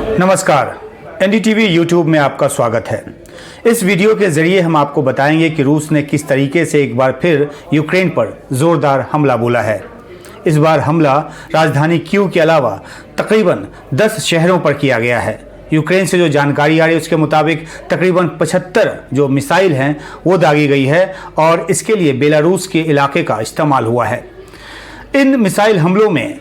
नमस्कार, NDTV YouTube में आपका स्वागत है। इस वीडियो के जरिए हम आपको बताएंगे कि रूस ने किस तरीके से एक बार फिर यूक्रेन पर जोरदार हमला बोला है। इस बार हमला राजधानी कीव के अलावा तकरीबन 10 शहरों पर किया गया है। यूक्रेन से जो जानकारी आ रही है उसके मुताबिक तकरीबन 75 जो मिसाइल हैं वो दागी गई है और इसके लिए बेलारूस के इलाके का इस्तेमाल हुआ है। इन मिसाइल हमलों में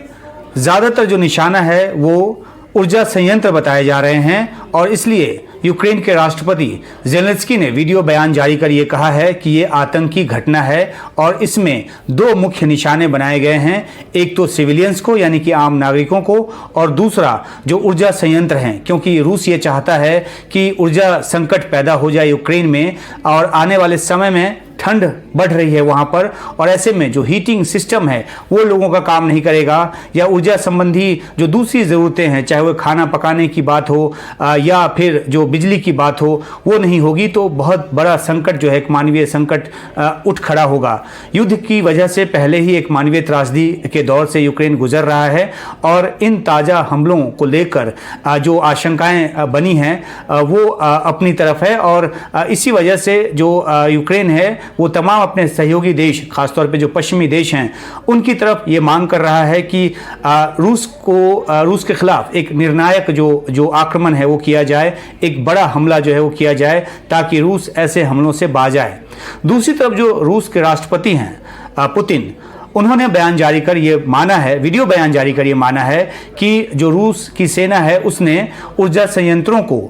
ज़्यादातर जो निशाना है वो ऊर्जा संयंत्र बताए जा रहे हैं और इसलिए यूक्रेन के राष्ट्रपति ज़ेलेंस्की ने वीडियो बयान जारी कर ये कहा है कि ये आतंकी घटना है और इसमें 2 मुख्य निशाने बनाए गए हैं। एक तो सिविलियंस को यानी कि आम नागरिकों को और दूसरा जो ऊर्जा संयंत्र हैं, क्योंकि रूस ये चाहता है कि ऊर्जा संकट पैदा हो जाए यूक्रेन में और आने वाले समय में ठंड बढ़ रही है वहाँ पर और ऐसे में जो हीटिंग सिस्टम है वो लोगों का काम नहीं करेगा या ऊर्जा संबंधी जो दूसरी ज़रूरतें हैं, चाहे वो खाना पकाने की बात हो या फिर जो बिजली की बात हो, वो नहीं होगी तो बहुत बड़ा संकट जो है एक मानवीय संकट उठ खड़ा होगा। युद्ध की वजह से पहले ही एक मानवीय त्रासदी के दौर से यूक्रेन गुजर रहा है और इन ताज़ा हमलों को लेकर जो आशंकाएँ बनी हैं वो अपनी तरफ है और इसी वजह से जो यूक्रेन है वो तमाम अपने सहयोगी देश, खासतौर पे जो पश्चिमी देश हैं, उनकी तरफ ये मांग कर रहा है कि रूस के खिलाफ एक निर्णायक जो आक्रमण है वो किया जाए, एक बड़ा हमला जो है वो किया जाए ताकि रूस ऐसे हमलों से बाज आए। दूसरी तरफ जो रूस के राष्ट्रपति हैं पुतिन, उन्होंने बयान जारी कर ये माना है, वीडियो बयान जारी कर ये माना है कि जो रूस की सेना है उसने ऊर्जा संयंत्रों को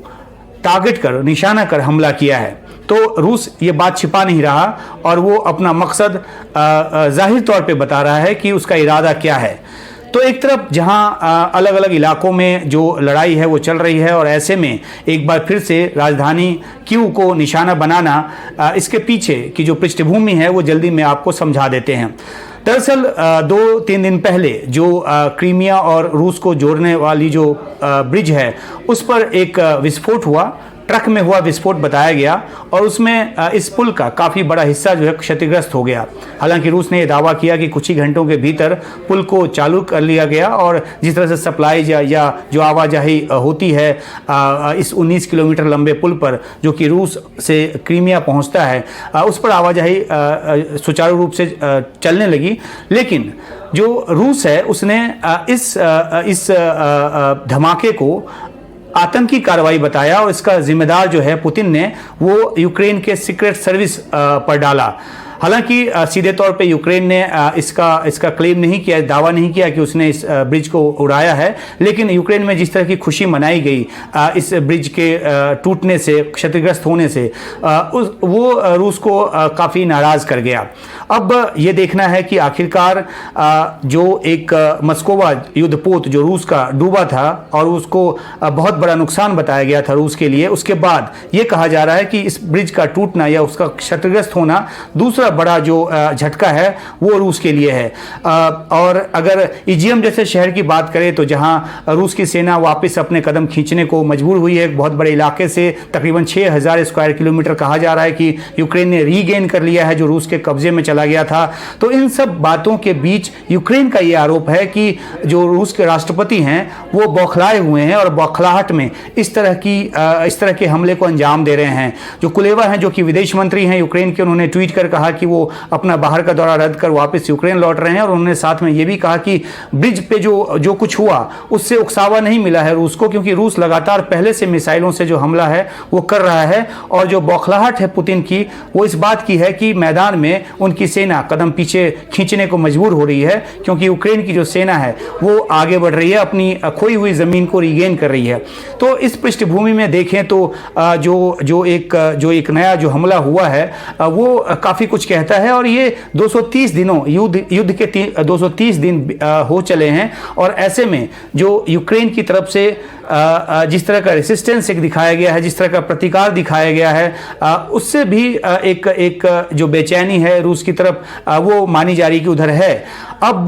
टारगेट कर, निशाना कर हमला किया है। तो रूस ये बात छिपा नहीं रहा और वो अपना मकसद जाहिर तौर पे बता रहा है कि उसका इरादा क्या है। तो एक तरफ जहां अलग अलग इलाकों में जो लड़ाई है वो चल रही है और ऐसे में एक बार फिर से राजधानी कीव को निशाना बनाना, इसके पीछे की जो पृष्ठभूमि है वो जल्दी में आपको समझा देते हैं। दरअसल 2-3 दिन पहले जो क्रीमिया और रूस को जोड़ने वाली जो ब्रिज है उस पर एक विस्फोट हुआ, ट्रक में हुआ विस्फोट बताया गया और उसमें इस पुल का काफ़ी बड़ा हिस्सा जो है क्षतिग्रस्त हो गया। हालांकि रूस ने यह दावा किया कि कुछ ही घंटों के भीतर पुल को चालू कर लिया गया और जिस तरह से सप्लाई या जो आवाजाही होती है इस 19 किलोमीटर लंबे पुल पर जो कि रूस से क्रीमिया पहुंचता है, उस पर आवाजाही सुचारू रूप से चलने लगी। लेकिन जो रूस है उसने इस धमाके को आतंकी कार्रवाई बताया और इसका जिम्मेदार जो है पुतिन ने वो यूक्रेन के सीक्रेट सर्विस पर डाला। हालांकि सीधे तौर पे यूक्रेन ने इसका क्लेम नहीं किया, दावा नहीं किया कि उसने इस ब्रिज को उड़ाया है, लेकिन यूक्रेन में जिस तरह की खुशी मनाई गई इस ब्रिज के टूटने से, क्षतिग्रस्त होने से, वो रूस को काफ़ी नाराज़ कर गया। अब ये देखना है कि आखिरकार जो एक मस्कोवा युद्धपोत जो रूस का डूबा था और उसको बहुत बड़ा नुकसान बताया गया था रूस के लिए, उसके बाद ये कहा जा रहा है कि इस ब्रिज का टूटना या उसका क्षतिग्रस्त होना दूसरा बड़ा जो झटका है वो रूस के लिए है। और अगर इजियम जैसे शहर की बात करें तो जहां रूस की सेना वापस अपने कदम खींचने को मजबूर हुई है, एक बहुत बड़े इलाके से तकरीबन 6000 स्क्वायर किलोमीटर कहा जा रहा है कि यूक्रेन ने रीगेन कर लिया है जो रूस के कब्जे में चला गया था। तो इन सब बातों के बीच यूक्रेन का ये आरोप है कि जो रूस के राष्ट्रपति हैं वो बौखलाए हुए हैं और बौखलाहट में इस तरह के हमले को अंजाम दे रहे हैं। जो कुलेवा हैं जो कि विदेश मंत्री हैं यूक्रेन के, उन्होंने ट्वीट कर कहा कि वो अपना बाहर का दौरा रद्द कर वापस यूक्रेन लौट रहे हैं और उन्होंने साथ में ये भी कहा कि ब्रिज पे जो कुछ हुआ उससे उकसावा नहीं मिला है रूस को, क्योंकि रूस लगातार पहले से मिसाइलों से जो हमला है वो कर रहा है और जो बौखलाहट है पुतिन की वो इस बात की है कि मैदान में उनकी सेना कदम पीछे खींचने को मजबूर हो रही है, क्योंकि यूक्रेन की जो सेना है वो आगे बढ़ रही है, अपनी खोई हुई ज़मीन को रीगेन कर रही है। तो इस पृष्ठभूमि में देखें तो जो एक नया जो हमला हुआ है वो काफ़ी कुछ कहता है और ये 230 दिनों युद्ध के 230 दिन हो चले हैं और ऐसे में जो यूक्रेन की तरफ से जिस तरह का रेसिस्टेंस एक दिखाया गया है, जिस तरह का प्रतिकार दिखाया गया है, उससे भी एक जो बेचैनी है रूस की तरफ वो मानी जा रही कि उधर है। अब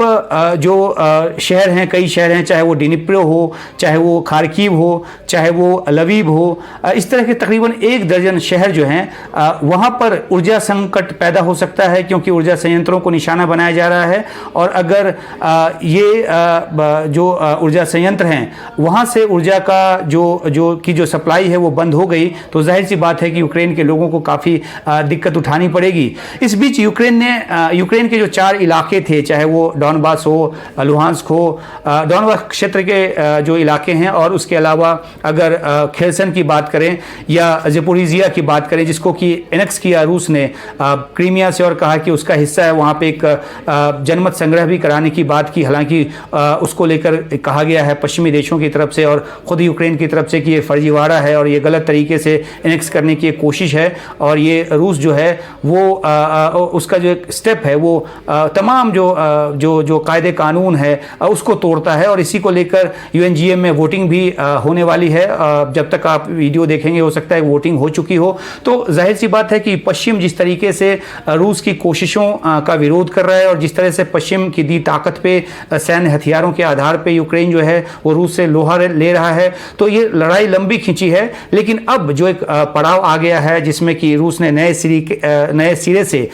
जो शहर हैं, कई शहर हैं, चाहे वो डिनिप्रो हो, चाहे वो खार्किव हो, चाहे वो लवीव हो, इस तरह के तकरीबन 1 दर्जन शहर जो हैं वहाँ पर ऊर्जा संकट पैदा हो सकता है, क्योंकि ऊर्जा संयंत्रों को निशाना बनाया जा रहा है। और अगर ये जो ऊर्जा संयंत्र हैं वहाँ से ऊर्जा का जो सप्लाई है वो बंद हो गई तो जाहिर सी बात है कि यूक्रेन के लोगों को काफ़ी दिक्कत उठानी पड़ेगी। इस बीच यूक्रेन के जो 4 इलाके थे, चाहे वो डॉनबास हो, लुहांस्क हो, डॉनबास क्षेत्र के जो इलाके हैं, और उसके अलावा अगर खेरसन की बात करें या ज़ेपोरिजिया की बात करें, जिसको कि एनेक्स किया रूस ने क्रीमिया से और कहा कि उसका हिस्सा है, वहाँ पे एक जनमत संग्रह भी कराने की बात की। हालांकि उसको लेकर कहा गया है पश्चिमी देशों की तरफ से और ख़ुद यूक्रेन की तरफ से कि ये फर्जीवाड़ा है और ये गलत तरीके से एनेक्स करने की एक कोशिश है, और ये रूस जो है वो उसका जो एक स्टेप है वो तमाम जो कायदे कानून है उसको तोड़ता है। और इसी को लेकर यूएनजीए में वोटिंग भी होने वाली है। जब तक आप वीडियो देखेंगे हो सकता है वोटिंग हो चुकी हो। तो जाहिर सी बात है कि पश्चिम जिस तरीके से रूस की कोशिशों का विरोध कर रहा है और जिस तरह से पश्चिम की दी ताकत पे सैन्य हथियारों के आधार पे यूक्रेन जो है वो रूस से लोहा ले रहा है, तो ये लड़ाई लंबी खिंची है। लेकिन अब जो एक पड़ाव आ गया है जिसमें कि रूस ने नए सिरे से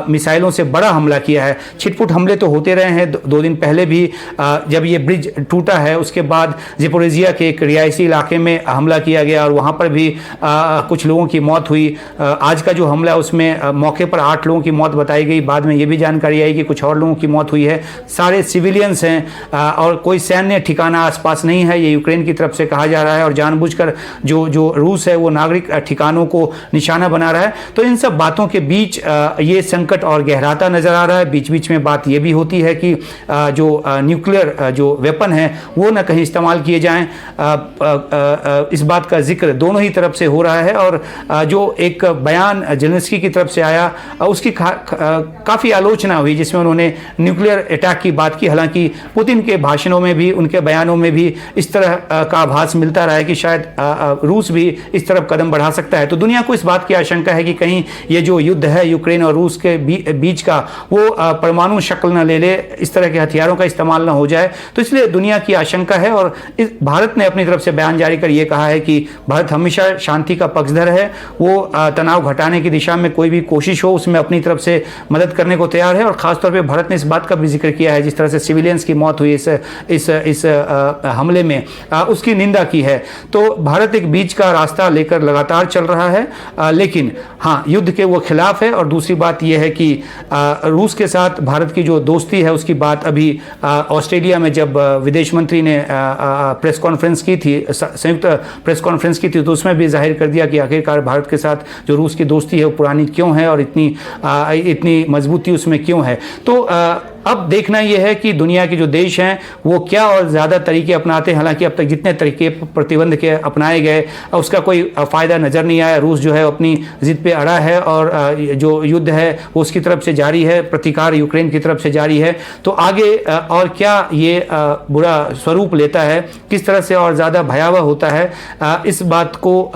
मिसाइलों से बड़ा हमला किया है। छिटपुट हमले तो होते रहे हैं, 2 दिन पहले भी जब ये ब्रिज टूटा है उसके बाद ज़ेपोरिजिया के एक रिहायशी इलाके में हमला किया गया और वहाँ पर भी कुछ लोगों की मौत हुई। आज का जो हमला उसमें मौके पर 8 लोगों की मौत बताई गई, बाद में ये भी जानकारी आई कि कुछ और लोगों की मौत हुई है। सारे सिविलियंस हैं और कोई सैन्य ठिकाना आसपास नहीं है, ये यूक्रेन की तरफ से कहा जा रहा है। और जानबूझकर जो रूस है वो नागरिक ठिकानों को निशाना बना रहा है। तो इन सब बातों के बीच ये संकट और गहराता नजर आ रहा है। बीच बीच में बात ये भी होती है कि जो न्यूक्लियर जो वेपन है वो न कहीं इस्तेमाल किए जाएं। इस बात का जिक्र दोनों ही तरफ से हो रहा है। और जो एक बयान जेलेंस्की की तरफ से आया उसकी काफ़ी आलोचना हुई, जिसमें उन्होंने न्यूक्लियर अटैक की बात की। हालांकि पुतिन के भाषणों में भी, उनके बयानों में भी इस तरह का आभास मिलता रहा है कि शायद रूस भी इस तरफ कदम बढ़ा सकता है। तो दुनिया को इस बात की आशंका है कि कहीं ये जो युद्ध है यूक्रेन और रूस के बीच का वो परमाणु शक्ल न ले ले, इस तरह के हथियारों का इस्तेमाल न हो जाए। तो इसलिए दुनिया की आशंका है। और भारत ने अपनी तरफ से बयान जारी कर ये कहा है कि भारत हमेशा शांति का पक्षधर है, वो तनाव घटाने की दिशा में कोई भी कोशिश हो उसमें अपनी तरफ से मदद करने को तैयार है। और खासतौर पर भारत ने इस बात का भी जिक्र किया है, जिस तरह से सिविलियंस की मौत हुई इस हमले में, उसकी निंदा की है। तो भारत एक बीच का रास्ता लेकर लगातार चल रहा है, लेकिन हाँ, युद्ध के वो खिलाफ है। और दूसरी बात यह है कि रूस के साथ भारत की जो दोस्ती है उसकी बात अभी ऑस्ट्रेलिया में जब विदेश मंत्री ने प्रेस कॉन्फ्रेंस की थी, संयुक्त प्रेस कॉन्फ्रेंस की थी, तो उसमें भी जाहिर कर दिया कि आखिरकार भारत के साथ जो रूस की दोस्ती है वो पुरानी क्यों है और इतनी मजबूती उसमें क्यों है। तो अब देखना यह है कि दुनिया के जो देश हैं वो क्या और ज़्यादा तरीके अपनाते हैं। हालांकि अब तक जितने तरीके प्रतिबंध के अपनाए गए उसका कोई फ़ायदा नज़र नहीं आया। रूस जो है अपनी ज़िद पे अड़ा है और जो युद्ध है वो उसकी तरफ से जारी है, प्रतिकार यूक्रेन की तरफ से जारी है। तो आगे और क्या ये बुरा स्वरूप लेता है, किस तरह से और ज़्यादा भयावह होता है, इस बात को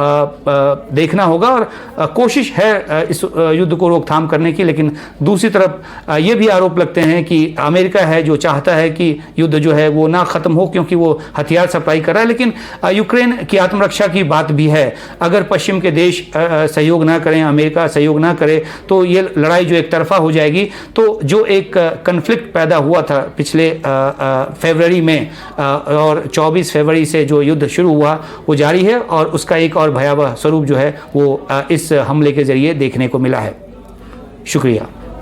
देखना होगा। और कोशिश है इस युद्ध को रोकथाम करने की, लेकिन दूसरी तरफ ये भी आरोप लगते हैं कि अमेरिका है जो चाहता है कि युद्ध जो है वो ना ख़त्म हो, क्योंकि वो हथियार सप्लाई कर रहा है। लेकिन यूक्रेन की आत्मरक्षा की बात भी है। अगर पश्चिम के देश सहयोग ना करें, अमेरिका सहयोग ना करे, तो ये लड़ाई जो एक तरफा हो जाएगी। तो जो एक कन्फ्लिक्ट पैदा हुआ था पिछले फरवरी में और 24 फरवरी से जो युद्ध शुरू हुआ वो जारी है, और उसका एक और भयावह स्वरूप जो है वो इस हमले के ज़रिए देखने को मिला है। शुक्रिया।